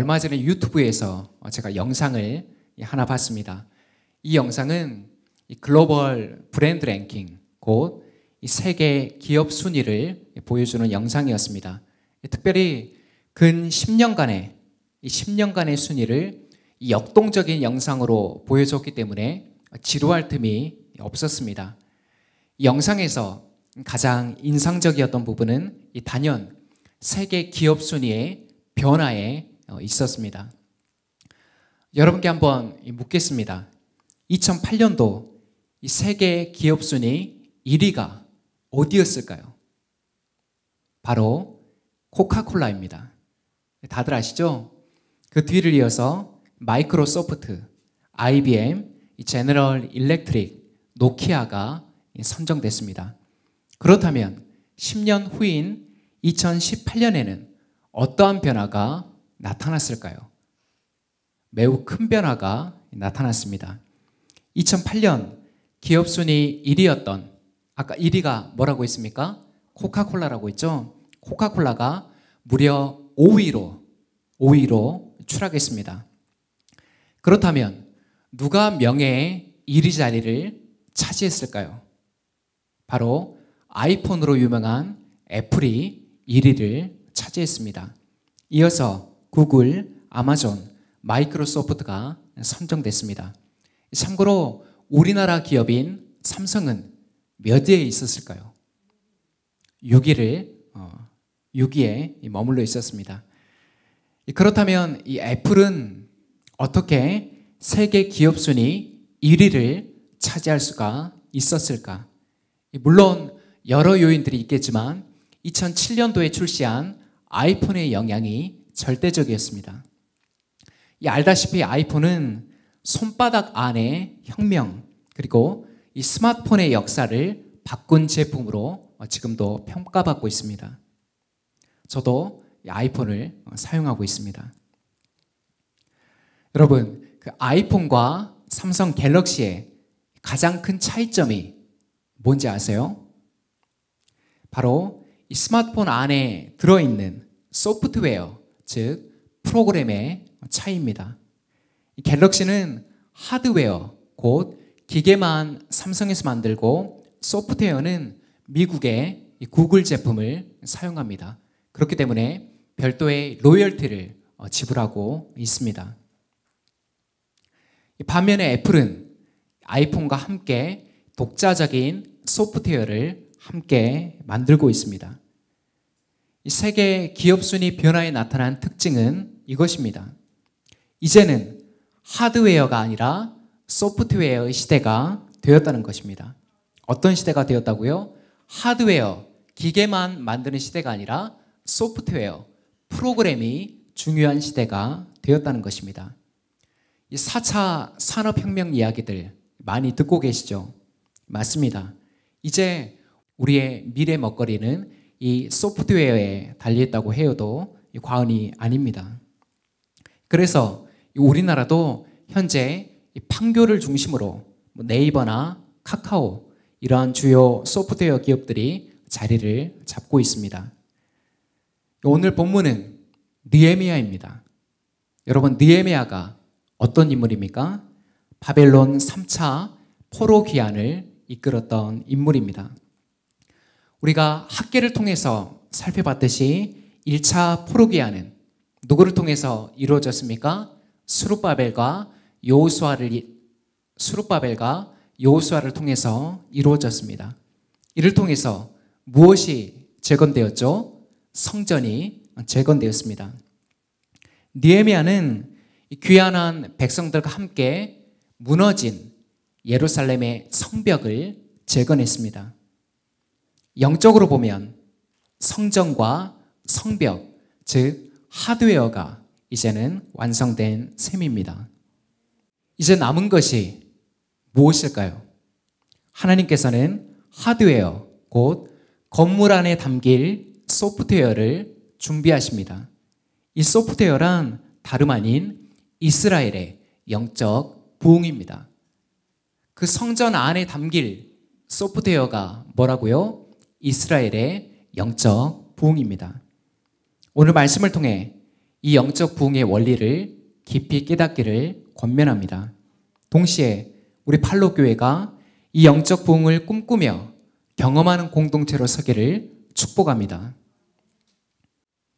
얼마 전에 유튜브에서 제가 영상을 하나 봤습니다. 이 영상은 글로벌 브랜드 랭킹, 곧 세계 기업 순위를 보여주는 영상이었습니다. 특별히 근 10년간의 이 10년간의 순위를 역동적인 영상으로 보여줬기 때문에 지루할 틈이 없었습니다. 이 영상에서 가장 인상적이었던 부분은 이 단연 세계 기업 순위의 변화에 있었습니다. 여러분께 한번 묻겠습니다. 2008년도 이 세계 기업 순위 1위가 어디였을까요? 바로 코카콜라입니다. 다들 아시죠? 그 뒤를 이어서 마이크로소프트, IBM, 제너럴 일렉트릭, 노키아가 선정됐습니다. 그렇다면 10년 후인 2018년에는 어떠한 변화가 나타났을까요? 매우 큰 변화가 나타났습니다. 2008년 기업 순위 1위였던, 아까 1위가 뭐라고 했습니까? 코카콜라라고 했죠? 코카콜라가 무려 5위로 추락했습니다. 그렇다면 누가 명예의 1위 자리를 차지했을까요? 바로 아이폰으로 유명한 애플이 1위를 차지했습니다. 이어서 구글, 아마존, 마이크로소프트가 선정됐습니다. 참고로 우리나라 기업인 삼성은 몇 위에 있었을까요? 6위에 머물러 있었습니다. 그렇다면 이 애플은 어떻게 세계 기업 순위 1위를 차지할 수가 있었을까? 물론 여러 요인들이 있겠지만 2007년도에 출시한 아이폰의 영향이 절대적이었습니다. 알다시피 아이폰은 손바닥 안의 혁명, 그리고 이 스마트폰의 역사를 바꾼 제품으로 지금도 평가받고 있습니다. 저도 이 아이폰을 사용하고 있습니다. 여러분, 그 아이폰과 삼성 갤럭시의 가장 큰 차이점이 뭔지 아세요? 바로 이 스마트폰 안에 들어있는 소프트웨어, 즉 프로그램의 차이입니다. 이 갤럭시는 하드웨어, 곧 기계만 삼성에서 만들고 소프트웨어는 미국의 구글 제품을 사용합니다. 그렇기 때문에 별도의 로열티를 지불하고 있습니다. 반면에 애플은 아이폰과 함께 독자적인 소프트웨어를 함께 만들고 있습니다. 이 세계 기업 순위 변화에 나타난 특징은 이것입니다. 이제는 하드웨어가 아니라 소프트웨어의 시대가 되었다는 것입니다. 어떤 시대가 되었다고요? 하드웨어, 기계만 만드는 시대가 아니라 소프트웨어, 프로그램이 중요한 시대가 되었다는 것입니다. 이 4차 산업혁명 이야기들 많이 듣고 계시죠? 맞습니다. 이제 우리의 미래 먹거리는 이 소프트웨어에 달려있다고 해도 과언이 아닙니다. 그래서 우리나라도 현재 판교를 중심으로 네이버나 카카오, 이러한 주요 소프트웨어 기업들이 자리를 잡고 있습니다. 오늘 본문은 느헤미야입니다. 여러분, 느헤미야가 어떤 인물입니까? 바벨론 3차 포로 귀환을 이끌었던 인물입니다. 우리가 학계를 통해서 살펴봤듯이 1차 포로 귀환은 누구를 통해서 이루어졌습니까? 스룹바벨과 여호수아를 통해서 이루어졌습니다. 이를 통해서 무엇이 재건되었죠? 성전이 재건되었습니다. 느헤미야는 귀환한 백성들과 함께 무너진 예루살렘의 성벽을 재건했습니다. 영적으로 보면 성전과 성벽, 즉 하드웨어가 이제는 완성된 셈입니다. 이제 남은 것이 무엇일까요? 하나님께서는 하드웨어, 곧 건물 안에 담길 소프트웨어를 준비하십니다. 이 소프트웨어란 다름 아닌 이스라엘의 영적 부흥입니다. 그 성전 안에 담길 소프트웨어가 뭐라고요? 이스라엘의 영적 부흥입니다. 오늘 말씀을 통해 이 영적 부흥의 원리를 깊이 깨닫기를 권면합니다. 동시에 우리 팔로교회가 이 영적 부흥을 꿈꾸며 경험하는 공동체로 서기를 축복합니다.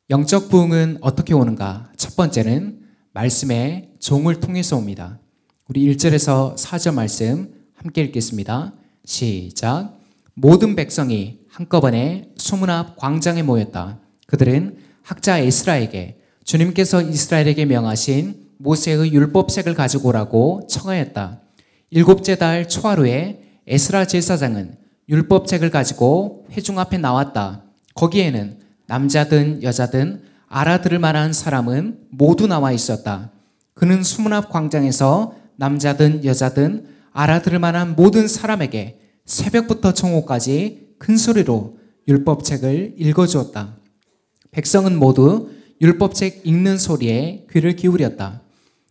영적 부흥은 어떻게 오는가? 첫 번째는 말씀의 종을 통해서 옵니다. 우리 1절에서 4절 말씀 함께 읽겠습니다. 시작. 모든 백성이 한꺼번에 수문 앞 광장에 모였다. 그들은 학자 에스라에게 주님께서 이스라엘에게 명하신 모세의 율법책을 가지고 오라고 청하였다. 7째 달 초하루에 에스라 제사장은 율법책을 가지고 회중 앞에 나왔다. 거기에는 남자든 여자든 알아들을 만한 사람은 모두 나와 있었다. 그는 수문 앞 광장에서 남자든 여자든 알아들을 만한 모든 사람에게 새벽부터 정오까지 큰 소리로 율법책을 읽어주었다. 백성은 모두 율법책 읽는 소리에 귀를 기울였다.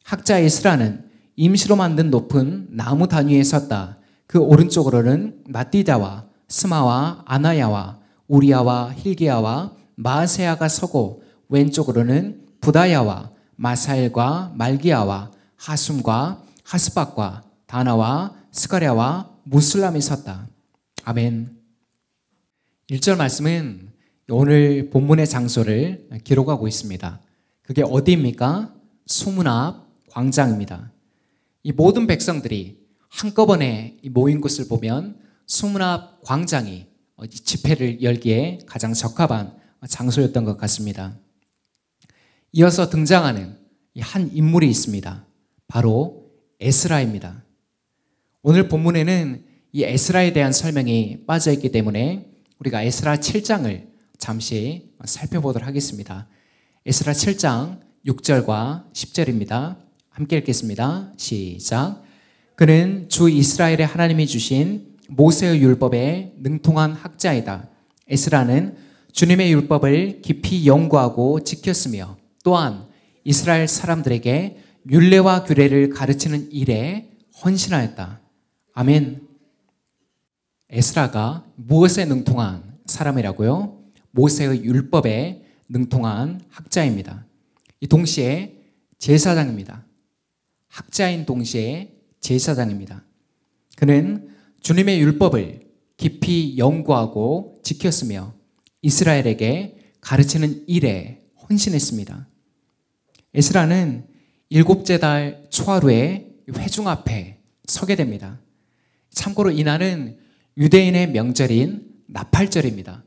학자 에스라는 임시로 만든 높은 나무 단 위에 섰다. 그 오른쪽으로는 마띠다와 스마와 아나야와 우리야와 힐기야와 마아세야가 서고 왼쪽으로는 부다야와 마사엘과 말기야와 하숨과 하스박과 다나와 스가랴와 무슬람이 섰다. 아멘. 1절 말씀은 오늘 본문의 장소를 기록하고 있습니다. 그게 어디입니까? 수문 앞 광장입니다. 이 모든 백성들이 한꺼번에 모인 곳을 보면 수문 앞 광장이 집회를 열기에 가장 적합한 장소였던 것 같습니다. 이어서 등장하는 한 인물이 있습니다. 바로 에스라입니다. 오늘 본문에는 이 에스라에 대한 설명이 빠져있기 때문에 우리가 에스라 7장을 잠시 살펴보도록 하겠습니다. 에스라 7장 6절과 10절입니다. 함께 읽겠습니다. 시작. 그는 주 이스라엘의 하나님이 주신 모세의 율법에 능통한 학자이다. 에스라는 주님의 율법을 깊이 연구하고 지켰으며 또한 이스라엘 사람들에게 율례와 규례를 가르치는 일에 헌신하였다. 아멘. 에스라가 무엇에 능통한 사람이라고요? 모세의 율법에 능통한 학자입니다. 이 동시에 제사장입니다. 학자인 동시에 제사장입니다. 그는 주님의 율법을 깊이 연구하고 지켰으며 이스라엘에게 가르치는 일에 헌신했습니다. 에스라는 7째 달 초하루에 회중 앞에 서게 됩니다. 참고로 이날은 유대인의 명절인 나팔절입니다.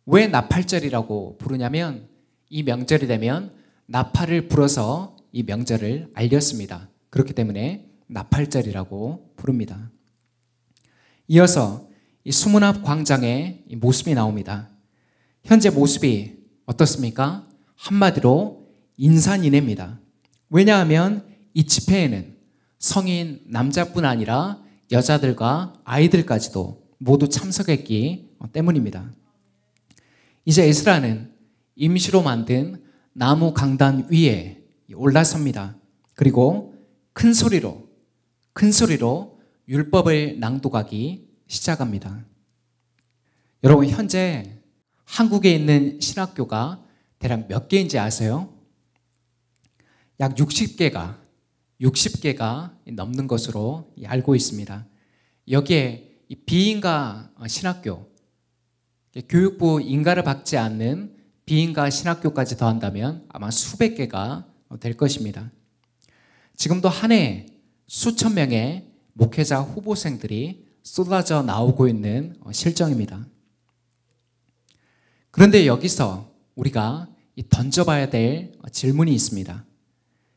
왜 나팔절이라고 부르냐면 이 명절이 되면 나팔을 불어서 이 명절을 알렸습니다. 그렇기 때문에 나팔절이라고 부릅니다. 이어서 이 수문 앞 광장의 이 모습이 나옵니다. 현재 모습이 어떻습니까? 한마디로 인산인해입니다. 왜냐하면 이 집회에는 성인 남자뿐 아니라 여자들과 아이들까지도 모두 참석했기 때문입니다. 이제 에스라는 임시로 만든 나무 강단 위에 올라섭니다. 그리고 큰 소리로 율법을 낭독하기 시작합니다. 여러분, 현재 한국에 있는 신학교가 대략 몇 개인지 아세요? 약 60개가 넘는 것으로 알고 있습니다. 여기에 비인가 신학교, 교육부 인가를 받지 않는 비인가 신학교까지 더한다면 아마 수백 개가 될 것입니다. 지금도 한 해 수천 명의 목회자 후보생들이 쏟아져 나오고 있는 실정입니다. 그런데 여기서 우리가 던져봐야 될 질문이 있습니다.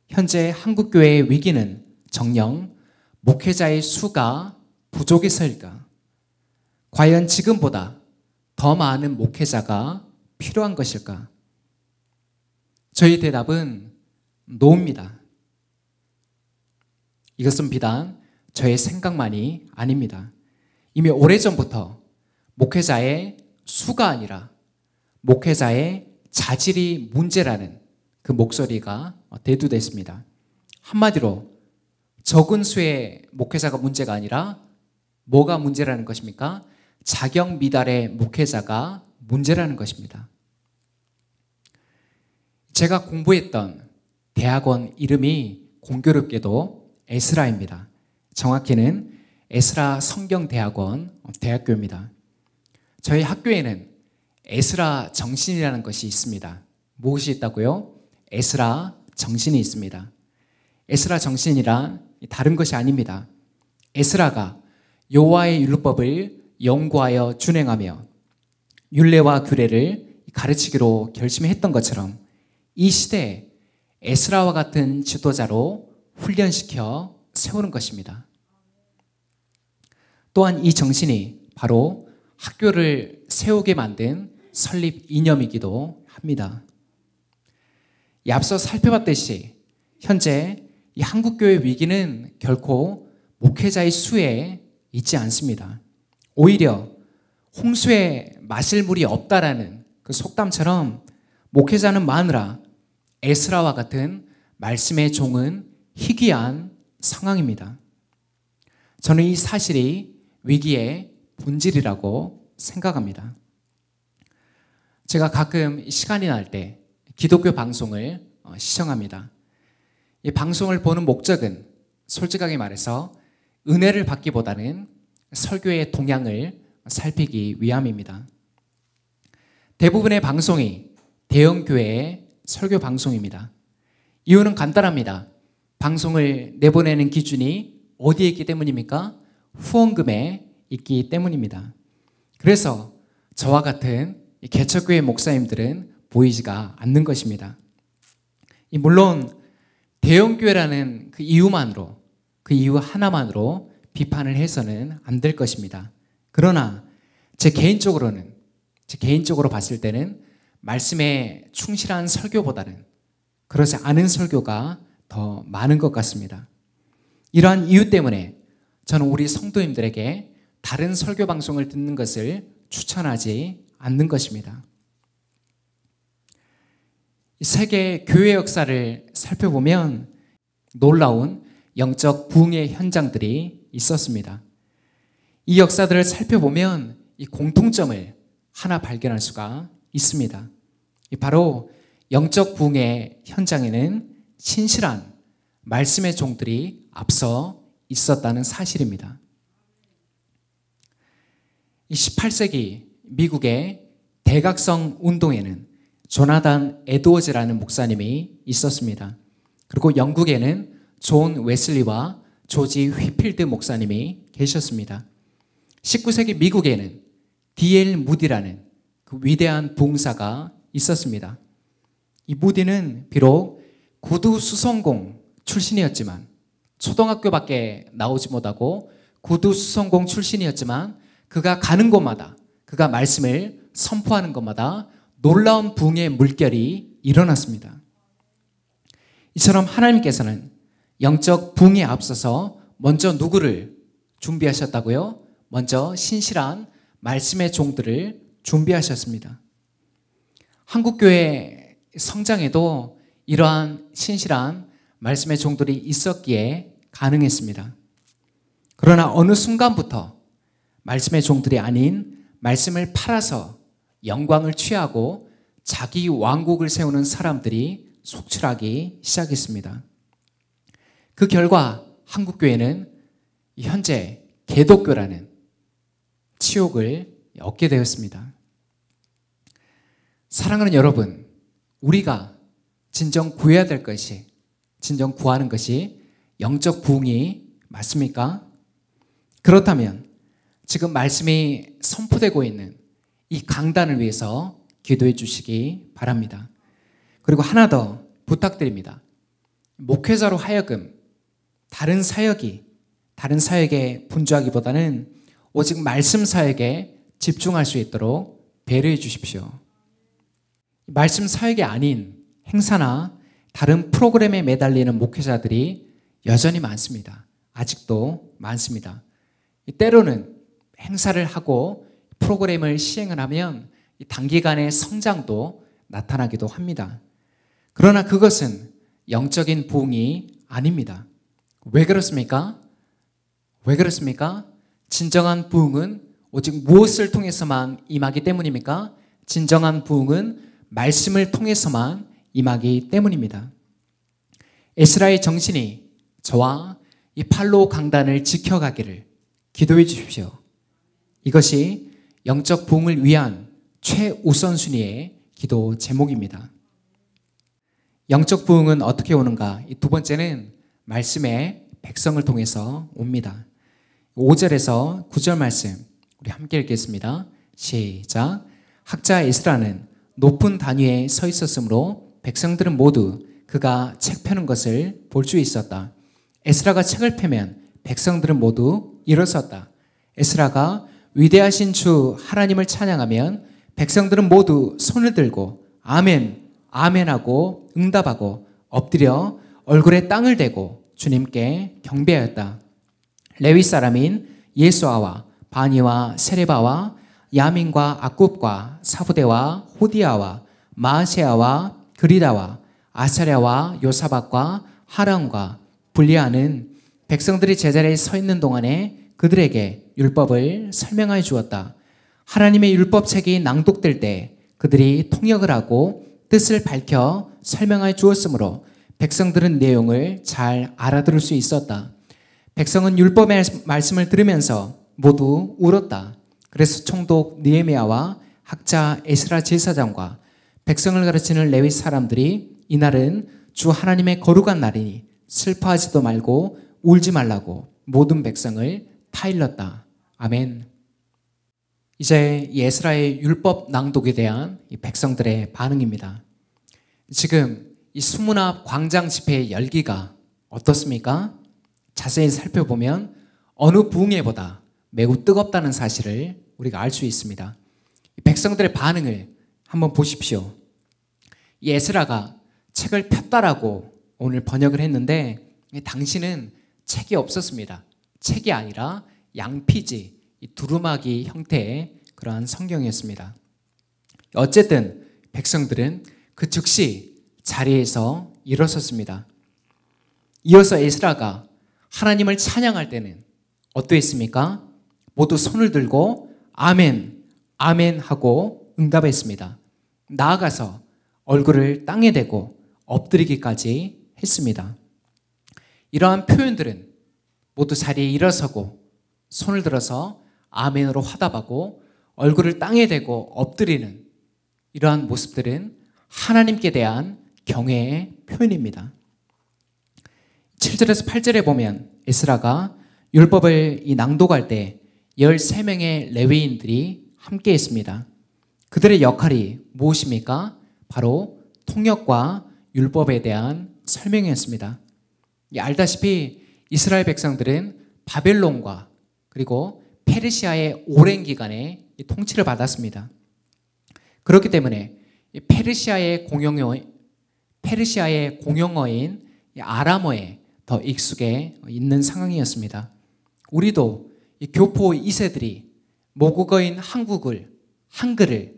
현재 한국교회의 위기는 정녕 목회자의 수가 부족해서일까? 과연 지금보다 더 많은 목회자가 필요한 것일까? 저희 대답은 노입니다. 이것은 비단 저의 생각만이 아닙니다. 이미 오래전부터 목회자의 수가 아니라 목회자의 자질이 문제라는 그 목소리가 대두됐습니다. 한마디로 적은 수의 목회자가 문제가 아니라 뭐가 문제라는 것입니까? 자격 미달의 목회자가 문제라는 것입니다. 제가 공부했던 대학원 이름이 공교롭게도 에스라입니다. 정확히는 에스라 성경대학원 대학교입니다. 저희 학교에는 에스라 정신이라는 것이 있습니다. 무엇이 있다고요? 에스라 정신이 있습니다. 에스라 정신이란 다른 것이 아닙니다. 에스라가 여호와의 율법을 연구하여 준행하며 율례와 규례를 가르치기로 결심했던 것처럼 이 시대에 에스라와 같은 지도자로 훈련시켜 세우는 것입니다. 또한 이 정신이 바로 학교를 세우게 만든 설립 이념이기도 합니다. 앞서 살펴봤듯이 현재 이 한국교회 위기는 결코 목회자의 수에 있지 않습니다. 오히려 홍수에 마실 물이 없다라는 그 속담처럼 목회자는 많으나 에스라와 같은 말씀의 종은 희귀한 상황입니다. 저는 이 사실이 위기의 본질이라고 생각합니다. 제가 가끔 시간이 날 때 기독교 방송을 시청합니다. 이 방송을 보는 목적은 솔직하게 말해서 은혜를 받기보다는 설교의 동향을 살피기 위함입니다. 대부분의 방송이 대형 교회의 설교 방송입니다. 이유는 간단합니다. 방송을 내보내는 기준이 어디에 있기 때문입니까? 후원금에 있기 때문입니다. 그래서 저와 같은 개척교회 목사님들은 보이지가 않는 것입니다. 물론 대형교회라는 그 이유만으로, 그 이유 하나만으로 비판을 해서는 안 될 것입니다. 그러나 제 개인적으로 봤을 때는 말씀에 충실한 설교보다는 그렇지 않은 설교가 더 많은 것 같습니다. 이러한 이유 때문에 저는 우리 성도님들에게 다른 설교 방송을 듣는 것을 추천하지 않는 것입니다. 세계 교회 역사를 살펴보면 놀라운 영적 부흥의 현장들이 있었습니다. 이 역사들을 살펴보면 이 공통점을 하나 발견할 수가 있습니다. 바로 영적 부흥의 현장에는 신실한 말씀의 종들이 앞서 있었다는 사실입니다. 18세기 미국의 대각성 운동에는 조나단 에드워즈라는 목사님이 있었습니다. 그리고 영국에는 존 웨슬리와 조지 휘필드 목사님이 계셨습니다. 19세기 미국에는 D.L. 무디라는 그 위대한 부흥사가 있었습니다. 이 무디는 비록 구두 수성공 출신이었지만 초등학교밖에 나오지 못하고 구두 수성공 출신이었지만 그가 가는 곳마다 그가 말씀을 선포하는 곳마다 놀라운 부흥의 물결이 일어났습니다. 이처럼 하나님께서는 영적 부흥에 앞서서 먼저 누구를 준비하셨다고요? 먼저 신실한 말씀의 종들을 준비하셨습니다. 한국교회 성장에도 이러한 신실한 말씀의 종들이 있었기에 가능했습니다. 그러나 어느 순간부터 말씀의 종들이 아닌 말씀을 팔아서 영광을 취하고 자기 왕국을 세우는 사람들이 속출하기 시작했습니다. 그 결과 한국교회는 현재 개독교라는 치욕을 얻게 되었습니다. 사랑하는 여러분, 우리가 진정 구해야 될 것이, 진정 구하는 것이 영적 부흥이 맞습니까? 그렇다면 지금 말씀이 선포되고 있는 이 강단을 위해서 기도해 주시기 바랍니다. 그리고 하나 더 부탁드립니다. 목회자로 하여금 다른 사역에 분주하기보다는 오직 말씀 사역에 집중할 수 있도록 배려해 주십시오. 말씀 사역이 아닌 행사나 다른 프로그램에 매달리는 목회자들이 여전히 많습니다. 아직도 많습니다. 때로는 행사를 하고 프로그램을 시행을 하면 단기간의 성장도 나타나기도 합니다. 그러나 그것은 영적인 부흥이 아닙니다. 왜 그렇습니까? 진정한 부흥은 오직 무엇을 통해서만 임하기 때문입니까? 진정한 부흥은 말씀을 통해서만 임하기 때문입니다. 에스라의 정신이 저와 이 팔로 강단을 지켜가기를 기도해 주십시오. 이것이 영적 부흥을 위한 최우선순위의 기도 제목입니다. 영적 부흥은 어떻게 오는가? 이 두 번째는 말씀의 백성을 통해서 옵니다. 5절에서 9절 말씀 우리 함께 읽겠습니다. 시작. 학자 에스라는 높은 단위에 서 있었으므로 백성들은 모두 그가 책 펴는 것을 볼 수 있었다. 에스라가 책을 펴면 백성들은 모두 일어섰다. 에스라가 위대하신 주 하나님을 찬양하면 백성들은 모두 손을 들고 아멘, 아멘하고 응답하고 엎드려 얼굴에 땅을 대고 주님께 경배하였다. 레위 사람인 예수아와 바니와 세레바와 야민과 악굽과 사부대와 호디아와 마아세아와 그리다와 아사랴와 요사박과 하람과 불리아는 백성들이 제자리에 서 있는 동안에 그들에게 율법을 설명하여 주었다. 하나님의 율법책이 낭독될 때 그들이 통역을 하고 뜻을 밝혀 설명하여 주었으므로 백성들은 내용을 잘 알아들을 수 있었다. 백성은 율법의 말씀을 들으면서 모두 울었다. 그래서 총독 느헤미야와 학자 에스라 제사장과 백성을 가르치는 레위 사람들이 이날은 주 하나님의 거룩한 날이니 슬퍼하지도 말고 울지 말라고 모든 백성을 타일렀다. 아멘. 이제 에스라의 율법 낭독에 대한 이 백성들의 반응입니다. 지금 이 수문 앞 광장 집회의 열기가 어떻습니까? 자세히 살펴보면 어느 부흥회보다 매우 뜨겁다는 사실을 우리가 알 수 있습니다. 백성들의 반응을 한번 보십시오. 이 에스라가 책을 폈다라고 오늘 번역을 했는데 당시는 책이 없었습니다. 책이 아니라 양피지, 이 두루마기 형태의 그러한 성경이었습니다. 어쨌든 백성들은 그 즉시 자리에서 일어섰습니다. 이어서 에스라가 하나님을 찬양할 때는 어떠했습니까? 모두 손을 들고 아멘, 아멘 하고 응답했습니다. 나아가서 얼굴을 땅에 대고 엎드리기까지 했습니다. 이러한 표현들은 모두 자리에 일어서고 손을 들어서 아멘으로 화답하고 얼굴을 땅에 대고 엎드리는 이러한 모습들은 하나님께 대한 경외의 표현입니다. 7절에서 8절에 보면 에스라가 율법을 낭독할 때 13명의 레위인들이 함께 했습니다. 그들의 역할이 무엇입니까? 바로 통역과 율법에 대한 설명이었습니다. 알다시피 이스라엘 백성들은 바벨론과 그리고 페르시아의 오랜 기간에 통치를 받았습니다. 그렇기 때문에 페르시아의 공용어인 아람어에 더 익숙해 있는 상황이었습니다. 우리도 교포 2세들이 모국어인 한글을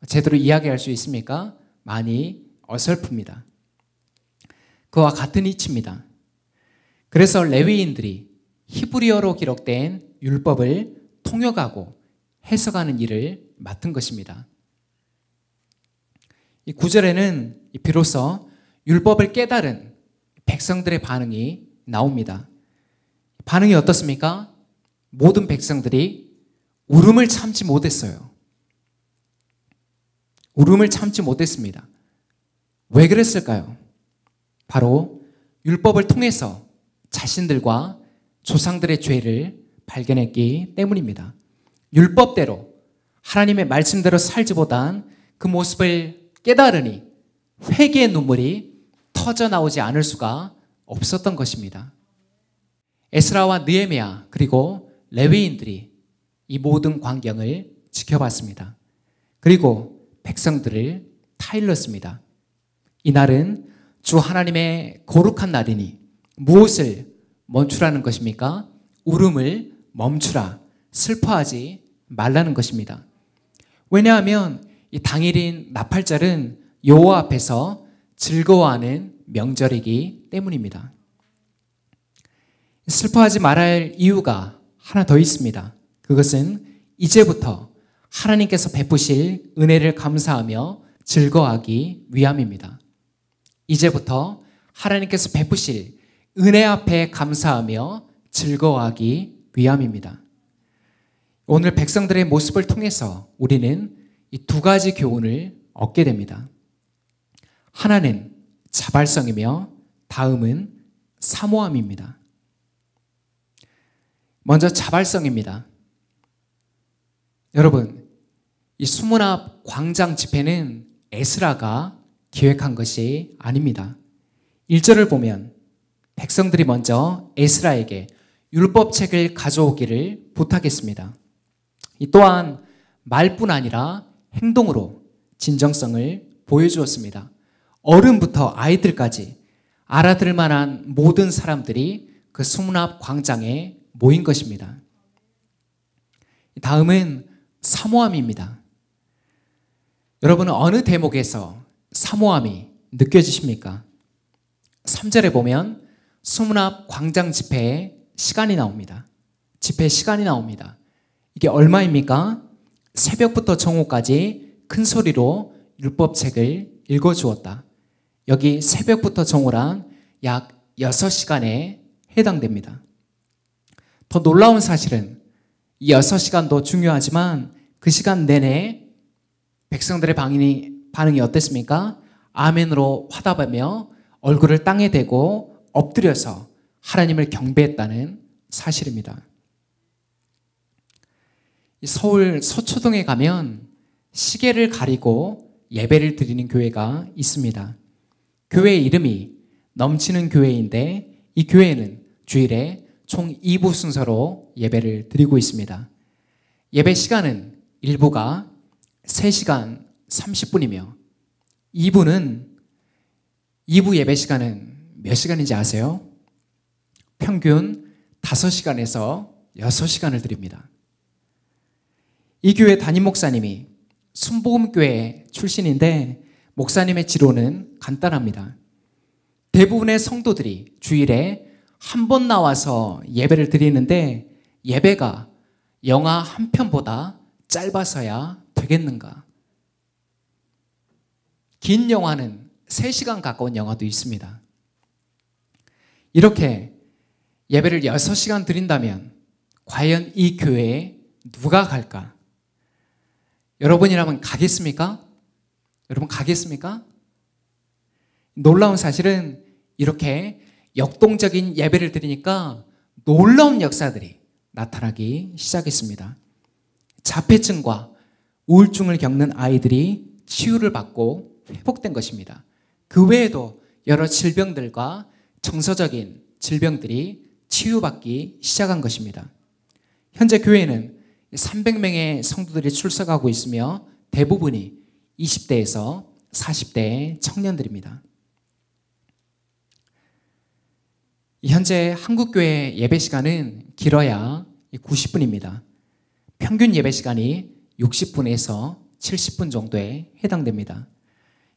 제대로 이야기할 수 있습니까? 많이 어설픕니다. 그와 같은 이치입니다. 그래서 레위인들이 히브리어로 기록된 율법을 통역하고 해석하는 일을 맡은 것입니다. 이 9절에는 비로소 율법을 깨달은 백성들의 반응이 나옵니다. 반응이 어떻습니까? 모든 백성들이 울음을 참지 못했어요. 울음을 참지 못했습니다. 왜 그랬을까요? 바로 율법을 통해서 자신들과 조상들의 죄를 발견했기 때문입니다. 율법대로 하나님의 말씀대로 살지보단 그 모습을 깨달으니 회개의 눈물이 터져 나오지 않을 수가 없었던 것입니다. 에스라와 느헤미야 그리고 레위인들이 이 모든 광경을 지켜봤습니다. 그리고 백성들을 타일렀습니다. 이날은 주 하나님의 거룩한 날이니 무엇을 멈추라는 것입니까? 울음을 멈추라, 슬퍼하지 말라는 것입니다. 왜냐하면 이 당일인 나팔절은 여호와 앞에서 즐거워하는 명절이기 때문입니다. 슬퍼하지 말아야 할 이유가 하나 더 있습니다. 그것은 이제부터 하나님께서 베푸실 은혜를 감사하며 즐거워하기 위함입니다. 이제부터 하나님께서 베푸실 은혜 앞에 감사하며 즐거워하기 위함입니다. 오늘 백성들의 모습을 통해서 우리는 이 두 가지 교훈을 얻게 됩니다. 하나는 자발성이며 다음은 사모함입니다. 먼저 자발성입니다. 여러분, 이 수문앞 광장 집회는 에스라가 기획한 것이 아닙니다. 1절을 보면 백성들이 먼저 에스라에게 율법책을 가져오기를 부탁했습니다. 또한 말뿐 아니라 행동으로 진정성을 보여주었습니다. 어른부터 아이들까지 알아들 만한 모든 사람들이 그 수문앞 광장에 모인 것입니다. 다음은 사모함입니다. 여러분은 어느 대목에서 사모함이 느껴지십니까? 3절에 보면 수문앞 광장 집회의 시간이 나옵니다. 집회 시간이 나옵니다. 이게 얼마입니까? 새벽부터 정오까지 큰 소리로 율법책을 읽어주었다. 여기 새벽부터 정오란 약 6시간에 해당됩니다. 더 놀라운 사실은 이 6시간도 중요하지만 그 시간 내내 백성들의 반응이 어땠습니까? 아멘으로 화답하며 얼굴을 땅에 대고 엎드려서 하나님을 경배했다는 사실입니다. 서울 서초동에 가면 시계를 가리고 예배를 드리는 교회가 있습니다. 교회 이름이 넘치는 교회인데 이 교회는 주일에 총 2부 순서로 예배를 드리고 있습니다. 예배 시간은 1부가 3시간 30분이며 2부 예배 시간은 몇 시간인지 아세요? 평균 5시간에서 6시간을 드립니다. 이 교회 담임 목사님이 순복음교회 출신인데 목사님의 지로는 간단합니다. 대부분의 성도들이 주일에 한 번 나와서 예배를 드리는데 예배가 영화 한 편보다 짧아서야 되겠는가? 긴 영화는 3시간 가까운 영화도 있습니다. 이렇게 예배를 6시간 드린다면 과연 이 교회에 누가 갈까? 여러분이라면 가겠습니까? 여러분 가겠습니까? 놀라운 사실은 이렇게 역동적인 예배를 드리니까 놀라운 역사들이 나타나기 시작했습니다. 자폐증과 우울증을 겪는 아이들이 치유를 받고 회복된 것입니다. 그 외에도 여러 질병들과 정서적인 질병들이 치유받기 시작한 것입니다. 현재 교회는 300명의 성도들이 출석하고 있으며 대부분이 20대에서 40대의 청년들입니다. 현재 한국교회 예배 시간은 길어야 90분입니다. 평균 예배 시간이 60분에서 70분 정도에 해당됩니다.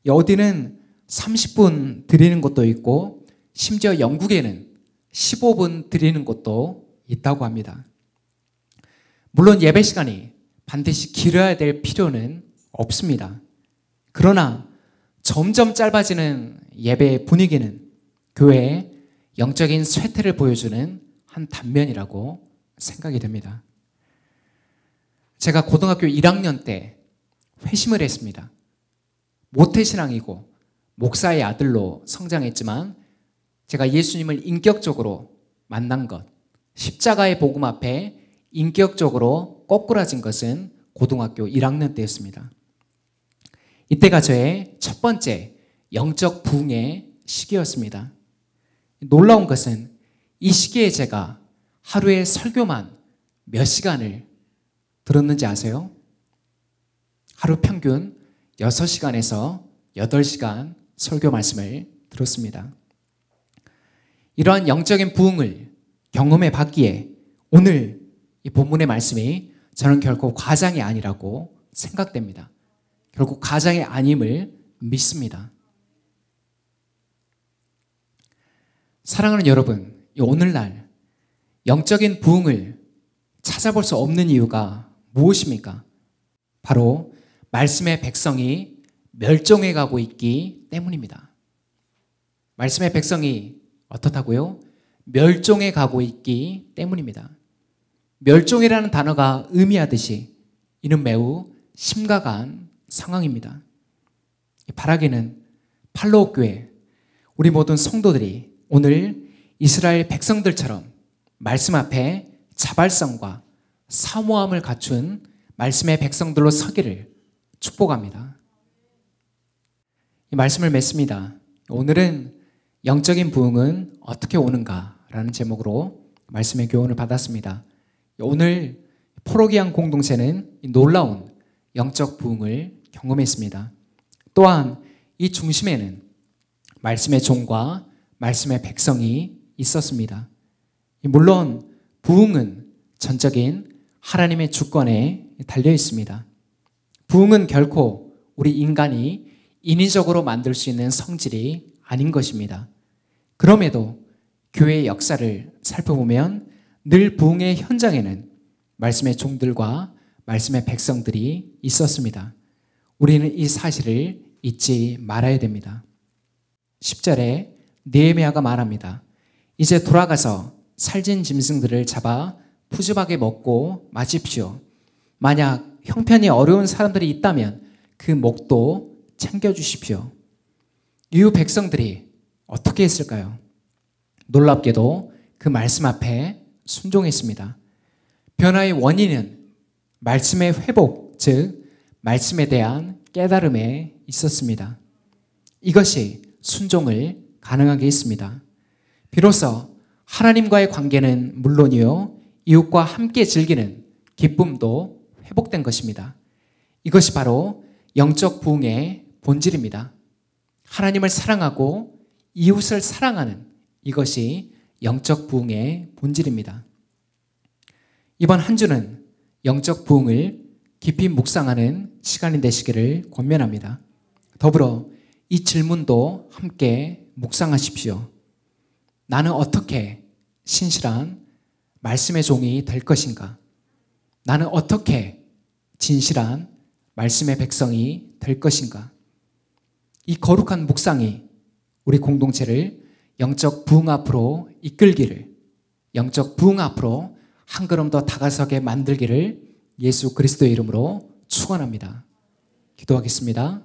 어디는 30분 드리는 곳도 있고 심지어 영국에는 15분 드리는 곳도 있다고 합니다. 물론 예배 시간이 반드시 길어야 될 필요는 없습니다. 그러나 점점 짧아지는 예배 분위기는 교회의 영적인 쇠퇴를 보여주는 한 단면이라고 생각이 됩니다. 제가 고등학교 1학년 때 회심을 했습니다. 모태신앙이고 목사의 아들로 성장했지만 제가 예수님을 인격적으로 만난 것, 십자가의 복음 앞에 인격적으로 꼬꾸라진 것은 고등학교 1학년 때였습니다. 이때가 저의 첫 번째 영적 부흥의 시기였습니다. 놀라운 것은 이 시기에 제가 하루에 설교만 몇 시간을 들었는지 아세요? 하루 평균 6시간에서 8시간 설교 말씀을 들었습니다. 이러한 영적인 부흥을 경험해 봤기에 오늘 이 본문의 말씀이 저는 결코 과장이 아니라고 생각됩니다. 결국 과장이 아님을 믿습니다. 사랑하는 여러분, 오늘날 영적인 부흥을 찾아볼 수 없는 이유가 무엇입니까? 바로 말씀의 백성이 멸종해 가고 있기 때문입니다. 말씀의 백성이 어떻다고요? 멸종해 가고 있기 때문입니다. 멸종이라는 단어가 의미하듯이 이는 매우 심각한 상황입니다. 바라기는 팔로우 교회, 우리 모든 성도들이 오늘 이스라엘 백성들처럼 말씀 앞에 자발성과 사모함을 갖춘 말씀의 백성들로 서기를 축복합니다. 이 말씀을 맺습니다. 오늘은 영적인 부흥은 어떻게 오는가라는 제목으로 말씀의 교훈을 받았습니다. 오늘 포로기안 공동체는 놀라운 영적 부흥을 경험했습니다. 또한 이 중심에는 말씀의 종과 말씀의 백성이 있었습니다. 물론 부흥은 전적인 하나님의 주권에 달려 있습니다. 부흥은 결코 우리 인간이 인위적으로 만들 수 있는 성질이 아닌 것입니다. 그럼에도 교회의 역사를 살펴보면 늘 부흥의 현장에는 말씀의 종들과 말씀의 백성들이 있었습니다. 우리는 이 사실을 잊지 말아야 됩니다. 10절에 느헤미야가 말합니다. 이제 돌아가서 살찐 짐승들을 잡아 푸짐하게 먹고 마십시오. 만약 형편이 어려운 사람들이 있다면 그 목도 챙겨주십시오. 이후 백성들이 어떻게 했을까요? 놀랍게도 그 말씀 앞에 순종했습니다. 변화의 원인은 말씀의 회복, 즉 말씀에 대한 깨달음에 있었습니다. 이것이 순종을 가능하게 했습니다. 비로소 하나님과의 관계는 물론이요, 이웃과 함께 즐기는 기쁨도 회복된 것입니다. 이것이 바로 영적 부흥의 본질입니다. 하나님을 사랑하고 이웃을 사랑하는 이것이 영적 부흥의 본질입니다. 이번 한 주는 영적 부흥을 깊이 묵상하는 시간이 되시기를 권면합니다. 더불어 이 질문도 함께 묵상하십시오. 나는 어떻게 신실한 말씀의 종이 될 것인가? 나는 어떻게 진실한 말씀의 백성이 될 것인가? 이 거룩한 묵상이 우리 공동체를 영적 부흥 앞으로 이끌기를, 영적 부흥 앞으로 한 걸음 더 다가서게 만들기를 예수 그리스도의 이름으로 축원합니다. 기도하겠습니다.